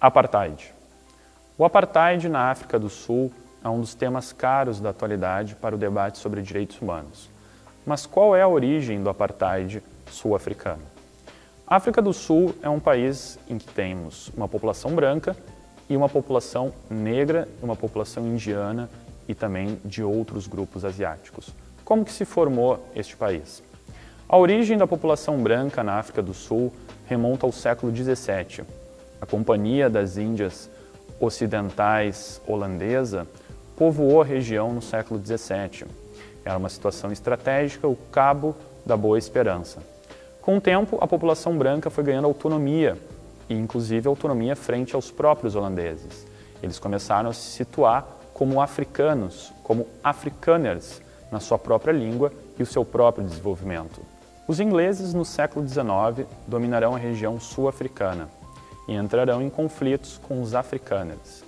Apartheid. O apartheid na África do Sul é um dos temas caros da atualidade para o debate sobre direitos humanos. Mas qual é a origem do apartheid sul-africano? A África do Sul é um país em que temos uma população branca e uma população negra, uma população indiana e também de outros grupos asiáticos. Como que se formou este país? A origem da população branca na África do Sul remonta ao século XVII. A Companhia das Índias Ocidentais holandesa povoou a região no século XVII. Era uma situação estratégica, o Cabo da Boa Esperança. Com o tempo, a população branca foi ganhando autonomia, e inclusive autonomia frente aos próprios holandeses. Eles começaram a se situar como africanos, como afrikaners, na sua própria língua e o seu próprio desenvolvimento. Os ingleses, no século XIX, dominarão a região sul-africana e entrarão em conflitos com os afrikaners.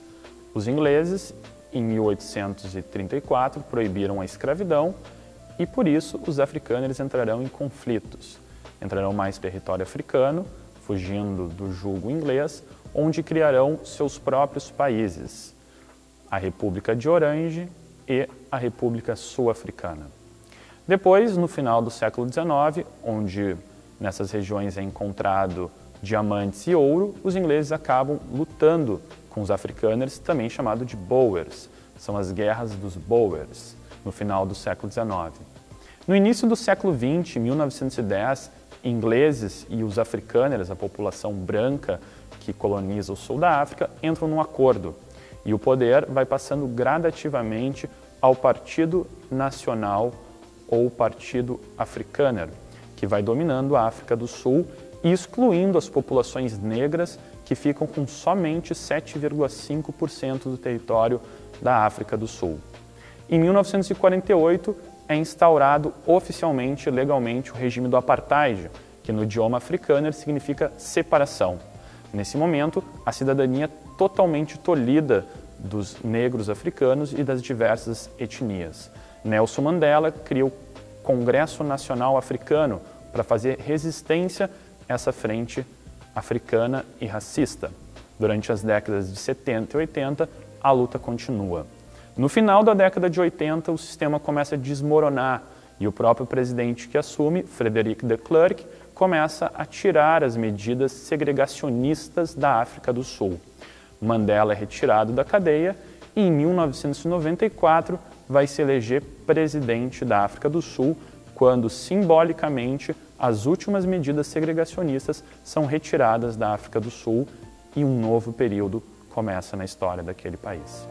Os ingleses, em 1834, proibiram a escravidão e, por isso, os afrikaners entrarão em conflitos. Entrarão mais território africano, fugindo do jugo inglês, onde criarão seus próprios países, a República de Orange e a República Sul-Africana. Depois, no final do século XIX, onde nessas regiões é encontrado diamantes e ouro, os ingleses acabam lutando com os afrikaners, também chamado de Boers. São as guerras dos Boers, no final do século XIX. No início do século XX, 1910, ingleses e os afrikaners, a população branca que coloniza o sul da África, entram num acordo. E o poder vai passando gradativamente ao Partido Nacional ou Partido Afrikaner, que vai dominando a África do Sul e excluindo as populações negras, que ficam com somente 7,5% do território da África do Sul. Em 1948, é instaurado oficialmente e legalmente o regime do apartheid, que no idioma afrikaner significa separação. Nesse momento, a cidadania é totalmente tolhida dos negros africanos e das diversas etnias. Nelson Mandela cria o Congresso Nacional Africano para fazer resistência a essa frente africana e racista. Durante as décadas de 70 e 80, a luta continua. No final da década de 80, o sistema começa a desmoronar e o próprio presidente que assume, Frederick de Klerk, começa a tirar as medidas segregacionistas da África do Sul. Mandela é retirado da cadeia e, em 1994, vai se eleger presidente da África do Sul, quando, simbolicamente, as últimas medidas segregacionistas são retiradas da África do Sul e um novo período começa na história daquele país.